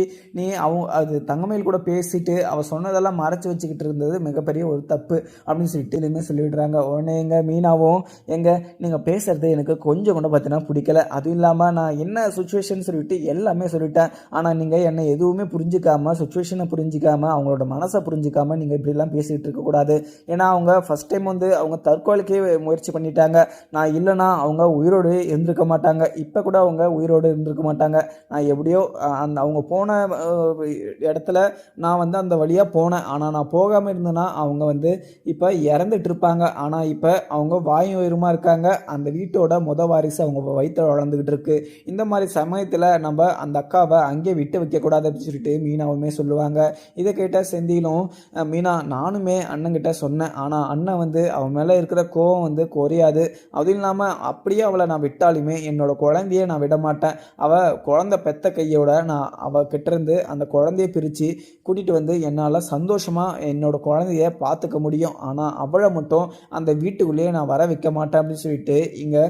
A: அது தங்கமயில் கூட பேசிட்டு அவள் சொன்னதெல்லாம் மறைச்சி வச்சுக்கிட்டு இருந்தது மிகப்பெரிய ஒரு தப்பு அப்படின்னு சொல்லிட்டு இனிமேல் சொல்லிவிடுறாங்க. உடனே எங்கள் மீனாவும் நீங்கள் பேசுகிறது எனக்கு கொஞ்சம் கூட பார்த்தீங்கன்னா பிடிக்கல, அதுவும் இல்லாமல் நான் என்ன சுச்சுவேஷன் சொல்லிட்டு எல்லாமே சொல்லிட்டேன், ஆனால் நீங்கள் என்னை எதுவுமே புரிஞ்சிக்காமல் சுச்சுவேஷனை புரிஞ்சிக்காமல் அவங்களோட மனசை புரிஞ்சிக்காமல் நீங்கள் இப்படிலாம் பேசிகிட்டு இருக்கக்கூடாது, ஏன்னா அவங்க ஃபஸ்ட் டைம் வந்து அவங்க தற்கொலைக்கே முயற்சி பண்ணிட்டாங்க, நான் இல்லைனா அவங்க உயிரோடு இருந்திருக்க மாட்டாங்க, இப்போ கூட அவங்க உயிரோடு இருந்திருக்க மாட்டாங்க, நான் எப்படியோ அவங்க போன இடத்துல நான் வந்து அந்த வழியாக போனேன், ஆனால் நான் போகாமல் இருந்தேன்னா அவங்க வந்து இப்போ இறந்துட்டு இருப்பாங்க, ஆனால் இப்போ அவங்க வாயும் உயிருமா இருக்காங்க, அந்த வீட்டோட வாரிசு அவங்க வயிற்றில் வளர்ந்துக்கிட்டு இருக்கு, இந்த மாதிரி சமயத்தில் நம்ம அந்த அக்காவை அங்கே விட்டு வைக்கக்கூடாது அப்படின்னு சொல்லிட்டு மீனாவுமே சொல்லுவாங்க. இதை கேட்ட செந்திலும் மீனா நானுமே அண்ணங்கிட்ட சொன்னேன். ஆனால் அண்ணன் வந்து அவன் மேலே இருக்கிற கோவம் வந்து குறையாது. அதுவும் இல்லாமல் அப்படியே அவளை நான் விட்டாலுமே என்னோட குழந்தைய நான் விட மாட்டேன். அவள் குழந்தை பெத்த கையோட நான் அவகிட்டேருந்து அந்த குழந்தைய பிரித்து கூட்டிகிட்டு வந்து என்னால் சந்தோஷமாக என்னோட குழந்தைய பார்த்துக்க முடியும். ஆனால் அவளை மட்டும் அந்த வீட்டுக்குள்ளேயே நான் வர வைக்க மாட்டேன் அப்படின்னு சொல்லிட்டு இங்கே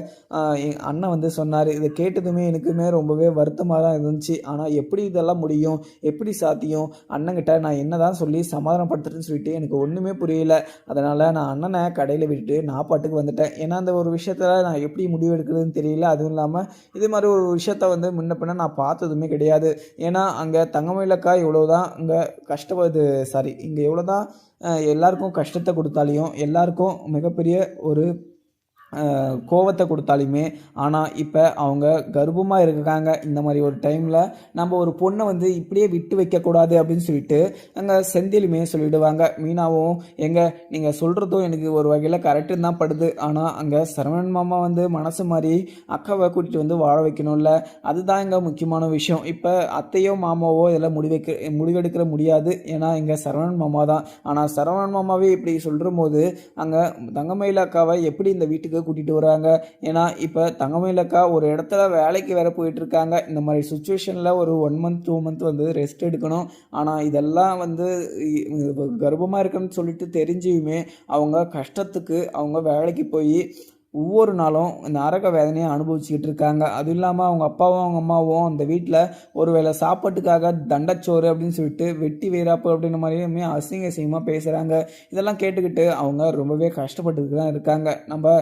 A: என் அண்ணன் வந்து சொன்னார். இதை கேட்டதுமே எனக்குமே ரொம்பவே வருத்தமாக தான் இருந்துச்சு. ஆனால் எப்படி இதெல்லாம் முடியும், எப்படி சாத்தியம், அண்ணங்கிட்ட நான் என்ன தான் சொல்லி சமாதானப்படுத்துறேன்னு சொல்லிட்டு எனக்கு ஒன்றுமே புரியல. அதனால் நான் அண்ணனை கடையில் விட்டுட்டு நான் பாட்டுக்கு வந்துட்டேன். ஏன்னா அந்த ஒரு விஷயத்தில் நான் எப்படி முடிவு எடுக்கிறதுன்னு தெரியல. அதுவும் இல்லாமல் இது மாதிரி ஒரு விஷயத்த வந்து முன்ன பின்ன நான் பார்த்ததுமே கிடையாது. ஏன்னா அங்கே தங்கமயிலக்கா இவ்வளோதான் இங்கே கஷ்டப்படுது, சாரி இங்கே எவ்வளோதான் எல்லாருக்கும் கஷ்டத்தை கொடுத்தாலையும் எல்லாருக்கும் மிகப்பெரிய ஒரு கோவத்தை கொடுத்தாலுமே, ஆனால் இப்போ அவங்க கர்ப்பமாக இருக்காங்க. இந்த மாதிரி ஒரு டைமில் நம்ம ஒரு பொண்ணை வந்து இப்படியே விட்டு வைக்கக்கூடாது அப்படின்னு சொல்லிட்டு அங்கே செந்திலுமே சொல்லிவிடுவாங்க. மீனாவும் நீங்கள் சொல்கிறதும் எனக்கு ஒரு வகையில் கரெக்டுன்னு தான் படுது. ஆனால் அங்கே சரவணன் மாமா வந்து மனசு மாதிரி அக்காவை கூட்டிகிட்டு வந்து வாழ வைக்கணும்ல, அதுதான் இங்கே முக்கியமான விஷயம். இப்போ அத்தையோ மாமாவோ இதெல்லாம் முடிவெடுக்கிற முடியாது. ஏன்னா இங்கே சரவணன் மாமா தான். ஆனால் சரவணன் மாமாவே இப்படி சொல்கிற போது அங்கே தங்கமயில அக்காவை எப்படி இந்த வீட்டுக்கு கூட்டிகிட்டு வராங்க? ஏன்னா இப்போ தங்கமயிலக்கா ஒரு இடத்துல வேலைக்கு வேற போயிட்டு இருக்காங்க. இந்த மாதிரி சுச்சுவேஷனில் ஒரு 1 மந்த் 2 மந்த் வந்து ரெஸ்ட் எடுக்கணும். ஆனால் இதெல்லாம் வந்து கர்ப்பமாக இருக்குன்னு சொல்லிட்டு தெரிஞ்சுமே அவங்க கஷ்டத்துக்கு அவங்க வேலைக்கு போய் ஒவ்வொரு நாளும் நரக வேதனையை அனுபவிச்சுக்கிட்டு இருக்காங்க. அதுவும் இல்லாமல் அவங்க அப்பாவும் அவங்க அம்மாவும் அந்த வீட்டில் ஒரு வேளை சாப்பாட்டுக்காக தண்டச்சோறு அப்படின்னு சொல்லிட்டு வெட்டி வீராப்பு அப்படின்ற மாதிரியுமே அசிங்கமாக பேசுகிறாங்க. இதெல்லாம் கேட்டுக்கிட்டு அவங்க ரொம்பவே கஷ்டப்பட்டுக்கிட்டு தான் இருக்காங்க. நம்ம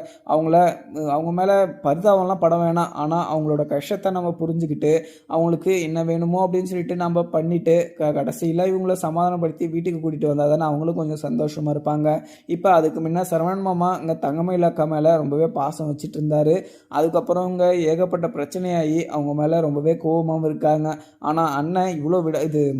A: அவங்க மேலே பரிதாபம்லாம் பட வேணாம். ஆனால் அவங்களோட கஷ்டத்தை நம்ம புரிஞ்சுக்கிட்டு அவங்களுக்கு என்ன வேணுமோ அப்படின்னு சொல்லிட்டு நம்ம பண்ணிவிட்டு கடைசியில் இவங்கள சமாதானப்படுத்தி வீட்டுக்கு கூட்டிகிட்டு வந்தால் தானே அவங்களும் கொஞ்சம் சந்தோஷமாக இருப்பாங்க. இப்போ அதுக்கு முன்னே சரவணன் மாமா இங்கே தங்கமயிலக்கா மேலே ரொம்ப பாசம் வச்சுட்டு இருந்தாரு. அதுக்கப்புறம் அவங்க ஏகப்பட்ட பிரச்சனையாகி அவங்க மேலே ரொம்பவே கோபமாகவும் இருக்காங்க. ஆனால் அண்ணன்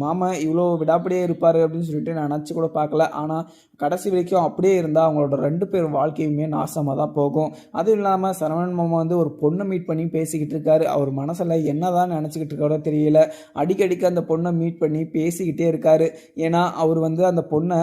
A: மாமா இவ்வளோ விடாப்படியே இருப்பார் அப்படின்னு சொல்லிட்டு நான் நினச்சி கூட பார்க்கல. ஆனால் கடைசி வரைக்கும் அப்படியே இருந்தால் அவங்களோட 2 பேர் வாழ்க்கையுமே நாசமாக தான் போகும். அதுவும் இல்லாமல் சரவணன் மாமா வந்து ஒரு பொண்ணை மீட் பண்ணி பேசிக்கிட்டு இருக்காரு. அவர் மனசில் என்ன தான் நினச்சிக்கிட்டு இருக்காரோ தெரியல. அடிக்கடிக்கு அந்த பொண்ணை மீட் பண்ணி பேசிக்கிட்டே இருக்காரு. ஏன்னா அவர் வந்து அந்த பொண்ணை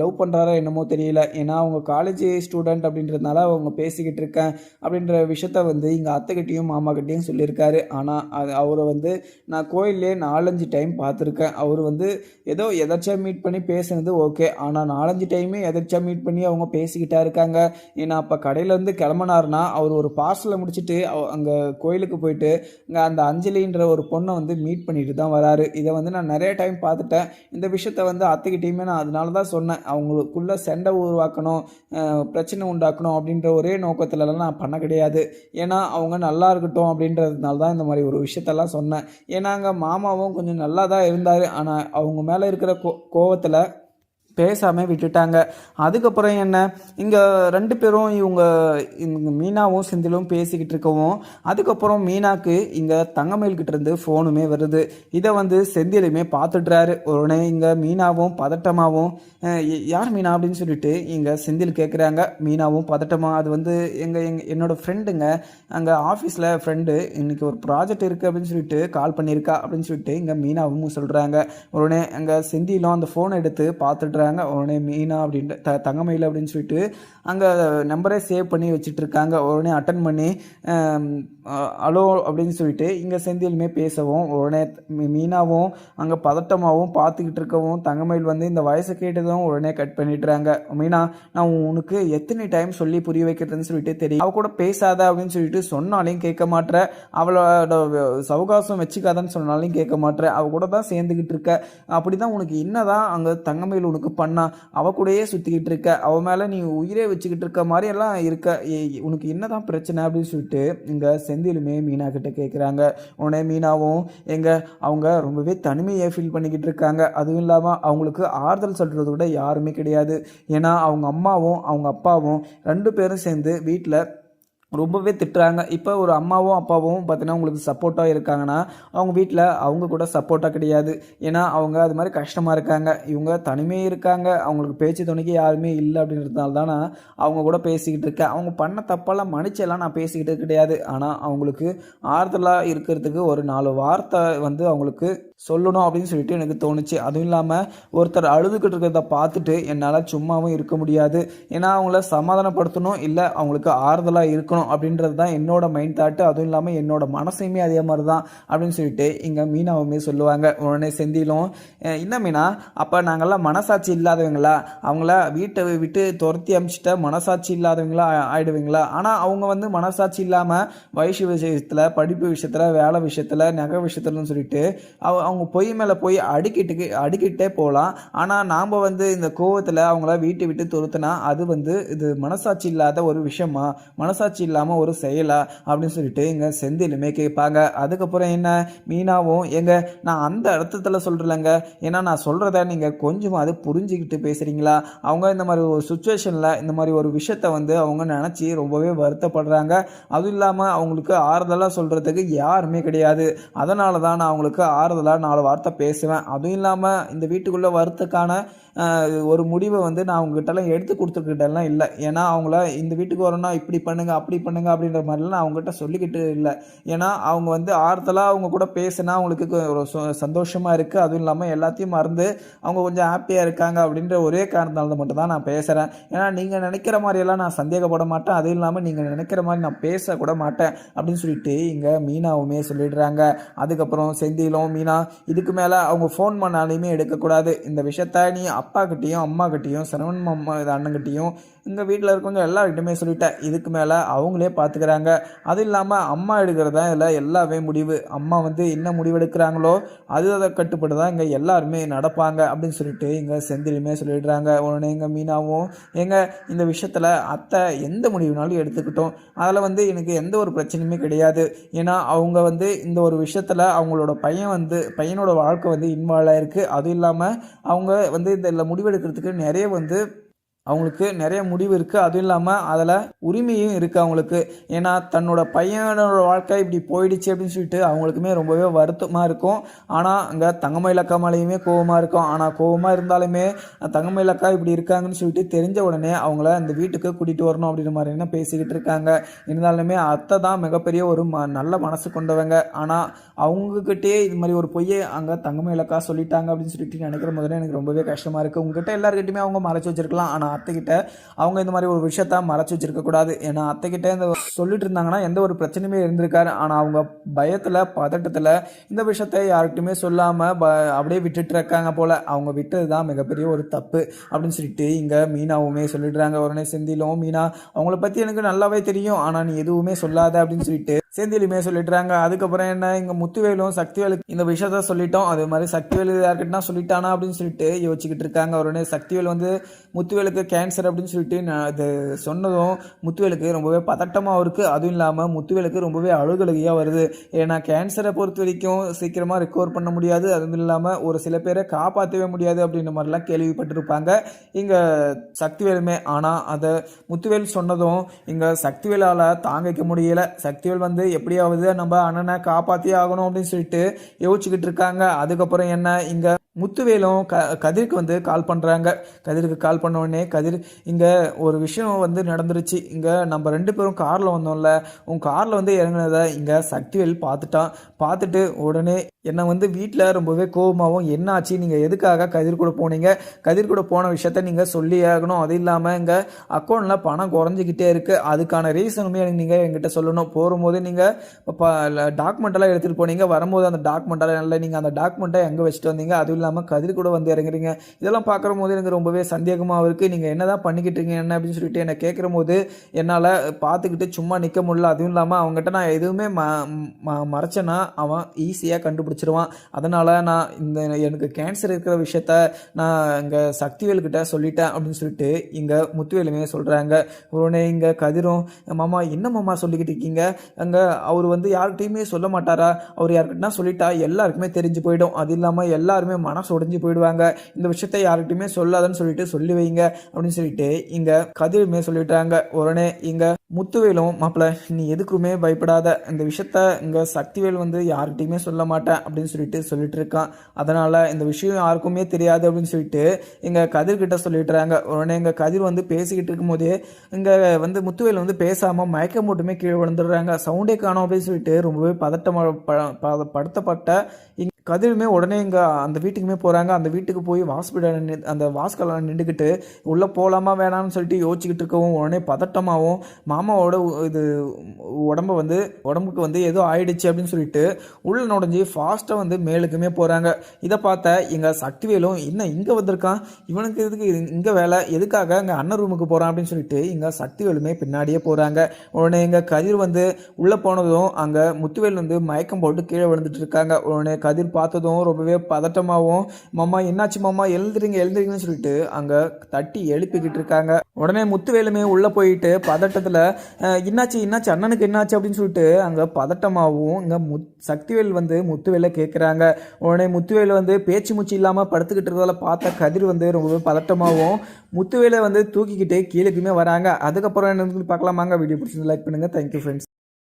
A: லவ் பண்ணுறாரோ என்னமோ தெரியல. ஏன்னா அவங்க காலேஜ் ஸ்டூடெண்ட் அப்படின்றதுனால அவங்க பேசிக்கிட்டு இருக்கேன் அப்படின்ற விஷயத்த வந்து இங்கே அத்தைக்கிட்டையும் மாமாக்கிட்டையும் சொல்லியிருக்காரு. ஆனால் அவரை வந்து நான் கோயிலே 4-5 டைம் பார்த்துருக்கேன். அவர் வந்து ஏதோ எதாச்சும் மீட் பண்ணி பேசுனது ஓகே. ஆனால் 4-5 டைமே எதாச்சும் மீட் பண்ணி அவங்க பேசிக்கிட்டா இருக்காங்க. ஏன்னா அப்போ கடையிலேருந்து கிளம்பினார்னா அவர் ஒரு பார்சலை முடிச்சுட்டு அங்கே கோயிலுக்கு போயிட்டு இங்கே அந்த அஞ்சலின்ற ஒரு பொண்ணை வந்து மீட் பண்ணிட்டு தான் வராரு. இதை வந்து நான் நிறைய டைம் பார்த்துட்டேன். இந்த விஷயத்த வந்து அத்தைக்கிட்டையுமே நான் அதனால தான் சொன்னேன், அவங்களுக்குள்ள சண்டை உருவாக்கணும், பிரச்சனை உண்டாக்கணும் அப்படின்ற ஒரே நோக்கத்துலலாம் நான் பண்ண கிடையாது. ஏன்னா அவங்க நல்லா இருக்கட்டும் அப்படின்றதுனால தான் இந்த மாதிரி ஒரு விஷயத்தெல்லாம் சொன்னேன். ஏன்னா அங்கே மாமாவும் கொஞ்சம் நல்லா தான் இருந்தார். ஆனால் அவங்க மேலே இருக்கிற கோவத்தில் பேசாமல் விட்டுட்டாங்க. அதுக்கப்புறம் என்ன, இங்கே 2 பேரும் இவங்க மீனாவும் செந்திலும் பேசிக்கிட்டு இருக்கவும் அதுக்கப்புறம் மீனாக்கு இங்கே தங்கமயில்கிட்டேருந்து ஃபோனுமே வருது. இதை வந்து செந்திலுமே பார்த்துட்றாரு. உடனே இங்கே மீனாவும் பதட்டமாகவும் யார் மீனா அப்படின்னு சொல்லிட்டு இங்கே செந்தில் கேட்குறாங்க. மீனாவும் பதட்டமாக அது வந்து என்னோடய ஃப்ரெண்டுங்க, அங்கே ஆஃபீஸில் ஃப்ரெண்டு இன்றைக்கி ஒரு ப்ராஜெக்ட் இருக்குது அப்படின்னு சொல்லிட்டு கால் பண்ணியிருக்கா அப்படின்னு சொல்லிட்டு இங்கே மீனாவும் சொல்கிறாங்க. உடனே அங்கே செந்திலும் அந்த ஃபோனை எடுத்து பார்த்துட்றாங்க. உடனே மீனா அப்படின்ட்டு தங்கமயில் அப்படின்னு சொல்லிட்டு அங்கே நம்பரே சேவ் பண்ணி வச்சுட்டு இருக்காங்க. உடனே அட்டன் பண்ணி ஹலோ அப்படின்னு சொல்லிட்டு இங்கே செந்திலுமே பேசவும் உடனே மீனாவும் அங்கே பதட்டமாகவும் பார்த்துக்கிட்டு இருக்கவும் தங்கமயில் வந்து இந்த வயசை கேட்டதும் உடனே கட் பண்ணிடுறாங்க. மீனா, நான் உனக்கு எத்தனை டைம் சொல்லி புரிய வைக்கிறதுன்னு சொல்லிட்டு தெரியும், அவ கூட பேசாத அப்படின்னு சொல்லிட்டு சொன்னாலையும் கேட்க மாட்டேற, அவளோட சவகாசம் வச்சுக்காதான்னு சொன்னாலையும் கேட்க மாட்டேற, அவ கூட தான் சேர்ந்துக்கிட்டு இருக்க. அப்படி தான் உனக்கு என்னதான் அங்கே தங்கமயில் உனக்கு பண்ணா, அவ கூடயே சுற்றிக்கிட்டு இருக்க, அவ மேலே நீ உயிரே வச்சுக்கிட்டு இருக்க மாதிரி எல்லாம் இருக்க, உனக்கு என்னதான் பிரச்சனை அப்படின்னு சொல்லிட்டு இங்கே செந்திலுமே மீனா கிட்ட கேட்குறாங்க. உடனே மீனாவும் அவங்க ரொம்பவே தனிமையை ஃபீல் பண்ணிக்கிட்டு இருக்காங்க. அதுவும் இல்லாமல் அவங்களுக்கு ஆறுதல் சொல்கிறது கூட யாருமே கிடையாது. ஏன்னா அவங்க அம்மாவும் அவங்க அப்பாவும் 2 பேரும் சேர்ந்து வீட்டில் ரொம்பவே திட்டுறாங்க. இப்போ ஒரு அம்மாவும் அப்பாவும் பார்த்தீங்கன்னா உங்களுக்கு சப்போர்ட்டாக இருக்காங்கன்னா அவங்க வீட்டில் அவங்க கூட சப்போர்ட்டாக கிடையாது. ஏன்னா அவங்க அது மாதிரி கஷ்டமாக இருக்காங்க, இவங்க தனிமையாக இருக்காங்க, அவங்களுக்கு பேச்சு துணைக்கு யாருமே இல்லை அப்படின்றதுனால தானே அவங்க கூட பேசிக்கிட்டு இருக்கேன். அவங்க பண்ண தப்பெல்லாம் மன்னிச்செல்லாம் நான் பேசிக்கிட்டு கிடையாது. ஆனால் அவங்களுக்கு ஆறுதலாக இருக்கிறதுக்கு ஒரு 4 வார்த்தை வந்து அவங்களுக்கு சொல்லணும் அப்படின்னு சொல்லிட்டு எனக்கு தோணுச்சு. அதுவும் இல்லாமல் ஒருத்தர் அழுதுகிட்டு இருக்கிறத பார்த்துட்டு என்னால் சும்மாவும் இருக்க முடியாது. ஏன்னா அவங்கள சமாதானப்படுத்தணும், இல்லை அவங்களுக்கு ஆறுதலாக இருக்கணும் அப்படின்றது தான் என்னோட மைண்ட் தாட்டு. அதுவும் இல்லாமல் என்னோட மனசையுமே அதே மாதிரி தான் அப்படின்னு சொல்லிட்டு இங்கே மீனாவுமே சொல்லுவாங்க. உடனே செந்திலும், என்ன மீனா, அப்போ நாங்கள்லாம் மனசாட்சி இல்லாதவங்களா, அவங்கள வீட்டை விட்டு துரத்தி அமிச்சிட்ட மனசாட்சி இல்லாதவங்களா ஆயிடுவீங்களா? ஆனால் அவங்க வந்து மனசாட்சி இல்லாமல் வயசு விஷயத்தில், படிப்பு விஷயத்தில், வேலை விஷயத்தில், நகை விஷயத்துலன்னு சொல்லிட்டு அவங்க பொய் மேலே போய் அடிக்கிட்டே போகலாம். ஆனால் நாம் வந்து இந்த கோவத்தில் அவங்கள வீட்டை விட்டு துரத்துனா அது வந்து இது மனசாட்சி இல்லாத ஒரு விஷயமா, மனசாட்சி இல்லாமல் ஒரு செயலா அப்படின்னு சொல்லிட்டு இங்கே செந்திலுமே கேட்பாங்க. அதுக்கப்புறம் என்ன, மீனாவும் நான் அந்த அர்த்தத்தில் சொல்கிறேங்க, ஏன்னா நான் சொல்கிறத நீங்கள் கொஞ்சம் அது புரிஞ்சுக்கிட்டு பேசுகிறீங்களா? அவங்க இந்த மாதிரி ஒரு சுச்சுவேஷனில் இந்த மாதிரி ஒரு விஷயத்தை வந்து அவங்க நினச்சி ரொம்பவே வருத்தப்படுறாங்க. அதுவும் இல்லாமல் அவங்களுக்கு ஆறுதலாக சொல்கிறதுக்கு யாருமே கிடையாது. அதனால தான் நான் அவங்களுக்கு ஆறுதலாக 4 வார்த்தை பேசுவேன். அதுவும் இல்லாமல் இந்த வீட்டுக்குள்ளே வரத்துக்கான ஒரு முடிவை வந்து நான் அவங்ககிட்டலாம் எடுத்து கொடுத்துக்கிட்டெல்லாம் இல்லை. ஏன்னா அவங்கள இந்த வீட்டுக்கு வரணும்னா இப்படி பண்ணுங்க அப்படி பண்ணுங்க அப்படின்ற மாதிரிலாம் நான் அவங்ககிட்ட சொல்லிக்கிட்டு இல்லை. ஏன்னா அவங்க வந்து ஆறுதலாக அவங்க கூட பேசினா அவங்களுக்கு ஒரு சந்தோஷமாக இருக்குது. அதுவும் இல்லாமல் எல்லாத்தையும் மறந்து அவங்க கொஞ்சம் ஹாப்பியாக இருக்காங்க அப்படின்ற ஒரே காரணத்தால் மட்டும்தான் நான் பேசுகிறேன். ஏன்னா நீங்கள் நினைக்கிற மாதிரியெல்லாம் நான் சந்தேகப்பட மாட்டேன். அதுவும் இல்லாமல் நீங்கள் நினைக்கிற மாதிரி நான் பேசக்கூட மாட்டேன் அப்படின்னு சொல்லிட்டு இங்கே மீனாவுமே சொல்லிடுறாங்க. அதுக்கப்புறம் செந்திலும், மீனா இதுக்கு மேலே அவங்க ஃபோன் பண்ணாலையுமே எடுக்கக்கூடாது. இந்த விஷயத்த நீ அப்பாக்கிட்டையும் அம்மாக்கிட்டையும் சரவணன் மாமா அண்ணங்கிட்டையும் எங்கள் வீட்டில் இருக்கவங்க எல்லாருக்கிட்டையுமே சொல்லிட்டேன். இதுக்கு மேலே அவங்களே பார்த்துக்கிறாங்க. அது இல்லாமல் அம்மா எடுக்கிறது தான் இதில் எல்லாமே முடிவு. அம்மா வந்து என்ன முடிவு எடுக்கிறாங்களோ அதை கட்டுப்பட்டு தான் இங்கே எல்லாருமே நடப்பாங்க அப்படின்னு சொல்லிட்டு இங்கே செந்திலுமே சொல்லிடுறாங்க. உடனே எங்கள் மீனாவும், இந்த விஷயத்தில் அத்தை எந்த முடிவுனாலும் எடுத்துக்கிட்டோம், அதில் வந்து எனக்கு எந்த ஒரு பிரச்சனையுமே கிடையாது. ஏன்னா அவங்க வந்து இந்த ஒரு விஷயத்தில் அவங்களோட பையனோட வாழ்க்கை வந்து இன்வால்வ் ஆகிருக்கு. அதுவும் இல்லாமல் அவங்க வந்து இதில் முடிவெடுக்கிறதுக்கு நிறைய வந்து அவங்களுக்கு நிறைய முடிவு இருக்குது. அதுவும் இல்லாமல் அதில் உரிமையும் இருக்குது அவங்களுக்கு. ஏன்னா தன்னோட பையனோட வாழ்க்கை இப்படி போயிடுச்சு அப்படின்னு சொல்லிட்டு அவங்களுக்குமே ரொம்பவே வருத்தமாக இருக்கும். ஆனால் அங்கே தங்கமயிலக்கா மேலேயுமே கோவமாக இருக்கும். ஆனால் கோவமாக இருந்தாலுமே தங்கமயிலக்கா இப்படி இருக்காங்கன்னு சொல்லிட்டு தெரிஞ்ச உடனே அவங்கள அந்த வீட்டுக்கு கூட்டிகிட்டு வரணும் அப்படின்ற மாதிரி என்ன பேசிக்கிட்டு இருக்காங்க. இருந்தாலுமே அத்தை தான் மிகப்பெரிய ஒரு நல்ல மனசு கொண்டவங்க. ஆனால் அவங்கக்கிட்டே இது மாதிரி ஒரு பொய்யை அங்கே தங்கமயிலக்கா சொல்லிட்டாங்க அப்படின்னு சொல்லிட்டு நினைக்கிற முதல்ல எனக்கு ரொம்பவே கஷ்டமாக இருக்குது. உங்ககிட்ட எல்லாருக்கிட்டையுமே அவங்க மறைச்சி வச்சிருக்கலாம். ஆனால் அத்தைக்கிட்ட அவங்க இந்த மாதிரி ஒரு விஷயத்த மறைச்சி வச்சிருக்கக்கூடாது. ஏன்னா அத்தைக்கிட்ட இந்த சொல்லிட்டு இருந்தாங்கன்னா எந்த ஒரு பிரச்சனையுமே இருந்திருக்காரு. ஆனால் அவங்க பயத்தில் பதட்டத்தில் இந்த விஷயத்த யார்கிட்டையுமே சொல்லாமல் அப்படியே விட்டுட்டு இருக்காங்க போல். அவங்க விட்டது தான் மிகப்பெரிய ஒரு தப்பு அப்படின்னு சொல்லிட்டு இங்கே மீனாவுமே சொல்லிடுறாங்க. உடனே செந்திலும், மீனா அவங்கள பற்றி எனக்கு நல்லாவே தெரியும், ஆனால் நீ எதுவுமே சொல்லாத அப்படின்னு சொல்லிட்டு செந்திலுமே சொல்லிடுறாங்க. அதுக்கப்புறம் என்ன, இங்கே முத்துவேலும் சக்திவேலுக்கு இந்த விஷயத்த சொல்லிட்டோம், அதே மாதிரி சக்திவேலு யார்கிட்டனா சொல்லிட்டானா அப்படின்னு சொல்லிட்டு யோசிச்சுக்கிட்டு இருக்காங்க. உடனே சக்திவேல் வந்து முத்துவேலுக்கு கேன்சர் அப்படின்னு சொல்லிட்டு நான் இது சொன்னதும் முத்துவேலுக்கு ரொம்பவே பதட்டமாக இருக்குது. அதுவும் இல்லாமல் முத்துவேலுக்கு ரொம்பவே அழுகழுகையாக வருது. ஏன்னா கேன்சரை பொறுத்த வரைக்கும் சீக்கிரமாக ரிக்கவர் பண்ண முடியாது, அதுவும் இல்லாமல் ஒரு சில பேரை காப்பாற்றவே முடியாது அப்படின்ற மாதிரிலாம் கேள்விப்பட்டிருப்பாங்க இங்கே சக்திவேலுமே. ஆனால் அதை முத்துவேல் சொன்னதும் இங்கே சக்திவேலால் தாங்கிக்க முடியல. சக்திவேல் வந்து எப்படியாவது நம்ம அண்ணனை காப்பாற்றியே ஆகணும் அப்படின்னு சொல்லிட்டு யோசிச்சுக்கிட்டு இருக்காங்க. அதுக்கப்புறம் என்ன, இங்கே முத்துவேலும் கதிருக்கு வந்து கால் பண்ணுறாங்க. கதிருக்கு கால் பண்ண உடனே, கதிர் இங்கே ஒரு விஷயம் வந்து நடந்துருச்சு. இங்கே நம்ம 2 பேரும் காரில் வந்தோம்ல, உன் காரில் வந்து இறங்குனதை இங்கே சக்திவேல் பார்த்துட்டு உடனே என்னை வந்து வீட்டில் ரொம்பவே கோபமாகவும், என்ன ஆச்சு, நீங்கள் எதுக்காக கதிர் கூட போனீங்க, கதிர் கூட போன விஷயத்த நீங்கள் சொல்லி ஆகணும். அது இல்லாமல் இங்கே அக்கௌண்ட்டில் பணம் குறைஞ்சிக்கிட்டே இருக்குது, அதுக்கான ரீசனுமே எனக்கு நீங்கள் என்கிட்ட சொல்லணும். போகும்போது நீங்கள் டாக்குமெண்ட்டெல்லாம் எடுத்துகிட்டு போனீங்க, வரும்போது அந்த டாக்குமெண்ட்டெல்லாம் இல்லை, நீங்கள் அந்த டாக்குமெண்ட்டை எங்கே வச்சுட்டு வந்தீங்க, அதுவும் இல்லாமல் கதிர் கூட வந்து இறங்குறீங்க, இதெல்லாம் பார்க்குற போது எனக்கு ரொம்பவே சந்தேகமாக இருக்குது. நீங்கள் என்ன தான் பண்ணிக்கிட்டு இருக்கீங்க என்ன அப்படின்னு சொல்லிட்டு என்னை கேட்குற போது என்னால் பார்த்துக்கிட்டு சும்மா நிற்க முடியல. அதுவும் இல்லாமல் அவங்ககிட்ட நான் எதுவுமே மறைச்சேன்னா அவன் ஈஸியாக கண்டுபிடிச்சிருவான். அதனால் நான் எனக்கு கேன்சர் இருக்கிற விஷயத்த நான் இங்கே சக்திவேல்கிட்ட சொல்லிட்டேன் அப்படின்னு சொல்லிட்டு இங்கே முத்துவேலுமே சொல்கிறாங்க. உடனே இங்கே கதிரும், மாமா என்ன மாமா சொல்லிக்கிட்டு இருக்கீங்க, அங்கே அவர் வந்து யார்கிட்டையுமே சொல்ல மாட்டாரா, அவர் யார்கிட்டனா சொல்லிட்டா எல்லாருக்குமே தெரிஞ்சு போயிடும், அது இல்லாமல் எல்லாருமே மனசு உடைஞ்சு போயிடுவாங்க, இந்த விஷயத்த யார்கிட்டையுமே சொல்லாதன்னு சொல்லிட்டு சொல்லி வைங்க அப்படின்னு சொல்லிட்டு இங்கே கதிருமே சொல்லிட்டாங்க. உடனே இங்கே முத்துவேலும், மாப்பிள்ள நீ எதுக்குமே பயப்படாத, இந்த விஷயத்த இங்கே சக்திவேல் வந்து யார்கிட்டையுமே சொல்ல மாட்டேன் அப்படின்னு சொல்லிட்டு இருக்கான், அதனால் இந்த விஷயம் யாருக்குமே தெரியாது அப்படின்னு சொல்லிட்டு இங்கே கதிர்கிட்ட சொல்லிட்டுறாங்க. உடனே இங்கே கதிர் வந்து பேசிக்கிட்டு இருக்கும்போதே இங்கே வந்து முத்துவேல் வந்து பேசாமல் மயக்கம் போட்டுமே கீழே விழுந்துடுறாங்க. சவுண்டே காணோம் அப்படின்னு சொல்லிட்டு ரொம்பவே பதட்டப்படுத்தப்பட்ட கதிருமே உடனே இங்கே அந்த வீட்டுக்குமே போகிறாங்க. அந்த வீட்டுக்கு போய் அந்த வாஸ்கெல்லாம் நின்றுக்கிட்டு உள்ளே போகலாமா வேணாம்னு சொல்லிட்டு யோசிச்சுக்கிட்டு இருக்கவும் உடனே பதட்டமாகவும் மாமாவோட இது உடம்புக்கு வந்து ஏதோ ஆயிடுச்சு அப்படின்னு சொல்லிட்டு உள்ள நுழைஞ்சி ஃபாஸ்ட்டாக வந்து மேலுக்குமே போகிறாங்க. இதை பார்த்த எங்கள் சக்திவேலும் என்ன இங்கே வந்திருக்கான், இவனுக்கு இதுக்கு இங்கே வேலை, எதுக்காக இங்கே அண்ணன் ரூமுக்கு போகிறான் அப்படின்னு சொல்லிட்டு இங்கே சக்திவேலுமே பின்னாடியே போகிறாங்க. உடனே எங்கள் கதிர் வந்து உள்ளே போனதும் அங்கே முத்துவேல் வந்து மயக்கம் போட்டு கீழே விழுந்துட்டு இருக்காங்க. உடனே கதிர் பார்த்ததும் ரொம்பவே பதட்டமாகவும் மாமா என்னாச்சு மாமா எழுந்துறீங்கன்னு சொல்லிட்டு அங்கே தட்டி எழுப்பிக்கிட்டு இருக்காங்க. உடனே முத்துவேலுமே உள்ளே போயிட்டு பதட்டத்தில் என்னாச்சு அண்ணனுக்கு என்னாச்சு அப்படின்னு சொல்லிட்டு அங்கே பதட்டமாகவும் இங்கே சக்திவேல் வந்து முத்துவேலை கேட்குறாங்க. உடனே முத்துவேல் வந்து பேச்சு மூச்சு இல்லாமல் படுத்துக்கிட்டு இருக்கிறதால பார்த்த கதிர் வந்து ரொம்பவே பதட்டமாகவும் முத்துவேலை வந்து தூக்கிக்கிட்டு கீழேக்குமே வராங்க. அதுக்கப்புறம் என்ன பார்க்கலாமாங்க. வீடியோ பிடிச்சி லைக் பண்ணுங்கள். Thank you friends.